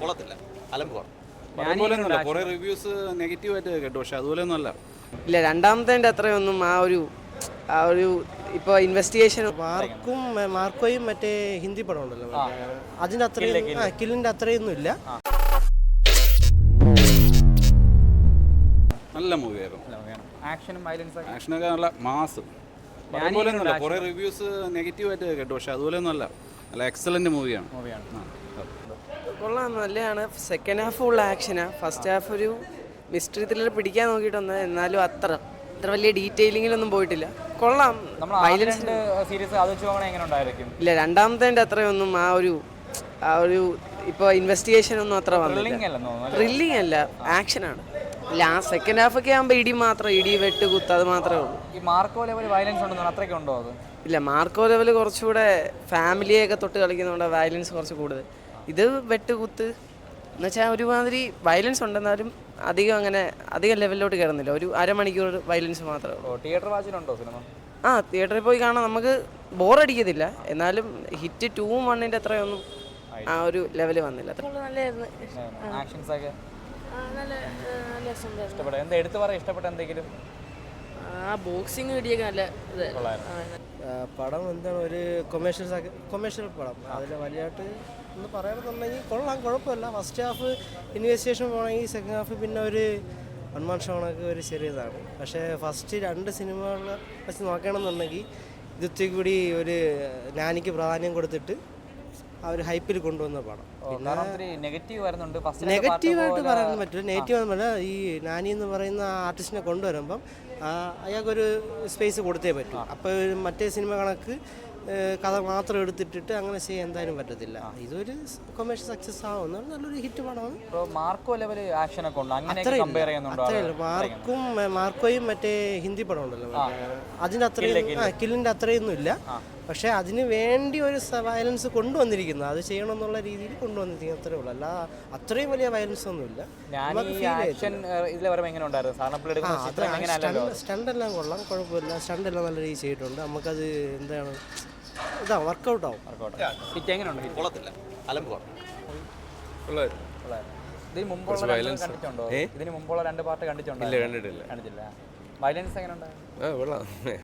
കൊള്ളത്തില്ല, അലമ്പുവാണ്. കുറേ റിവ്യൂസ് നെഗറ്റീവായിട്ട് കേട്ടു, പക്ഷെ അതുപോലെയൊന്നും അല്ല. ഇല്ല, രണ്ടാമത്തെ അത്രയൊന്നും ആ ഒരു ഇപ്പോൾ ഇൻവെസ്റ്റിഗേഷൻ മാർക്കോയും മറ്റേ ഹിന്ദി പടം ഉണ്ടല്ലോ, അതിൻ്റെ അത്രയും കില്ലിൻ്റെ അത്രയൊന്നും ഇല്ല. നല്ല മൂവിയായിരുന്നു. ആക്ഷനൊക്കെ നല്ല മാസ്. കുറേ റിവ്യൂസ് നെഗറ്റീവായിട്ട് കേട്ടു, പക്ഷെ അതുപോലെയൊന്നും അല്ല. നല്ല എക്സലന്റ് മൂവിയാണ്. കൊള്ളാം, നല്ലതാണ്. സെക്കൻഡ് ഹാഫ് ഫുൾ ആക്ഷനാണ്. ഫസ്റ്റ് ഹാഫ് ഒരു മിസ്റ്ററി ത്രില്ലർ പിടിക്കാൻ നോക്കിയിട്ടൊന്ന്, എന്നാലും അത്ര വലിയ ഡീറ്റെയിലിങ്ങിലൊന്നും പോയിട്ടില്ല. കൊള്ളാം. വയലൻസ് ഇല്ല, രണ്ടാമത്തെ അത്രയൊന്നും ആ ഒരു ഇപ്പോൾ ഇൻവെസ്റ്റിഗേഷൻ ഒന്നും അത്ര ത്രില്ലിംഗ് അല്ല, ആക്ഷനാണ്. സെക്കൻഡ് ഹാഫ് ഒക്കെ ആകുമ്പോൾ ഇടി വെട്ട് കുത്ത് അത് മാത്രമേ ഉള്ളൂ. ഈ മാർക്കോ ലെവൽ വയലൻസ് ഉണ്ടോ, അത്രയ്ക്ക് ഉണ്ടോ? അത് ഇല്ല, മാർക്കോ ലെവൽ കുറച്ചുകൂടെ ഫാമിലിയൊക്കെ തൊട്ട് കളിക്കുന്നതുകൊണ്ട് വയലൻസ് കുറച്ച് കൂടുതൽ. ഇത് വെട്ട് കുത്ത് എന്നുവെച്ചാൽ ഒരുമാതിരി വയലൻസ് ഉണ്ടെന്നാലും അധികം ലെവലിലോട്ട് കയറുന്നില്ല. ഒരു അരമണിക്കൂർ വയലൻസ് മാത്രമേ ഉള്ളൂ. തിയേറ്റർ വാച്ചിലുണ്ടോ സിനിമ? തിയേറ്ററിൽ പോയി കാണാൻ നമുക്ക് ബോറടിക്കത്തില്ല. എന്നാലും ഹിറ്റ് 2ഉം 1ൻ്റെ അത്രയൊന്നും ആ ഒരു ലെവല് വന്നില്ല. ഇഷ്ടപ്പെട്ട എന്തെങ്കിലും ബോക്സിങ് കിട്ടിയൊക്കെ നല്ല പടം എന്താണ്, ഒരു കൊമേഴ്ഷ്യൽ പടം. അതിൽ വലിയതായിട്ട് ഒന്ന് പറയാമെന്നുണ്ടെങ്കിൽ കൊള്ളാം, കുഴപ്പമില്ല. ഫസ്റ്റ് ഹാഫ് ഇൻവെസ്റ്റിഗേഷൻ പോകണമെങ്കിൽ സെക്കൻഡ് ഹാഫ് പിന്നെ ഒരു വൺമാൻ ഷോണൊക്കെ ഒരു ചെറിയതാണ്. പക്ഷേ ഫസ്റ്റ് 2 സിനിമകൾ വെച്ച് നോക്കുകയാണെന്നുണ്ടെങ്കിൽ ഇതൊക്കെ കൂടി ഒരു നാനിക്ക് പ്രാധാന്യം കൊടുത്തിട്ട് ആ ഒരു ഹൈപ്പിൽ കൊണ്ടുവന്ന പടം. നെഗറ്റീവായിട്ട് പറയാൻ പറ്റില്ല. നെഗറ്റീവ് എന്ന് ഈ നാനി എന്ന് പറയുന്ന ആർട്ടിസ്റ്റിനെ കൊണ്ടുവരുമ്പം അയാൾക്കൊരു സ്പേസ് കൊടുത്തേ പറ്റൂ. അപ്പോൾ മറ്റേ സിനിമ കണക്ക് കഥ മാത്രം എടുത്തിട്ടിട്ട് അങ്ങനെ ചെയ്യാൻ എന്തായാലും പറ്റത്തില്ല. ഇതൊരു കൊമേഴ്ഷ്യൽ സക്സസ് ആവുന്ന നല്ലൊരു ഹിറ്റ് പടമാണ്. മാർക്കോയും മറ്റേ ഹിന്ദി പടം ഉണ്ടല്ലോ, അതിൻ്റെ അത്രയും കില്ലിൻ്റെ അത്രയൊന്നും ഇല്ല. പക്ഷെ അതിന് വേണ്ടി ഒരു വയലൻസ് കൊണ്ടുവന്നിരിക്കുന്നത്, അത് ചെയ്യണമെന്നുള്ള രീതിയിൽ കൊണ്ടുവന്നിരിക്കുന്നത് അത്രേ ഉള്ളൂ. അല്ല അത്രയും വലിയ വയലൻസ് ഒന്നുമില്ല. സ്റ്റണ്ടെല്ലാം കൊള്ളാം, കുഴപ്പമില്ല. സ്റ്റണ്ടെല്ലാം നല്ല രീതിയിൽ ചെയ്തിട്ടുണ്ട്. നമുക്കത് എന്താണ് വർക്കൗട്ട് ആവും. കൊള്ളത്തില്ല, അലമ്പുവാണ്. ഇതിന് മുമ്പുള്ള 2 പാർട്ട് കണ്ടിട്ടുണ്ടോ? ഇല്ല, കണ്ടിട്ടില്ല. വയലൻസ് എങ്ങനെ ഉണ്ടായിരുന്നു?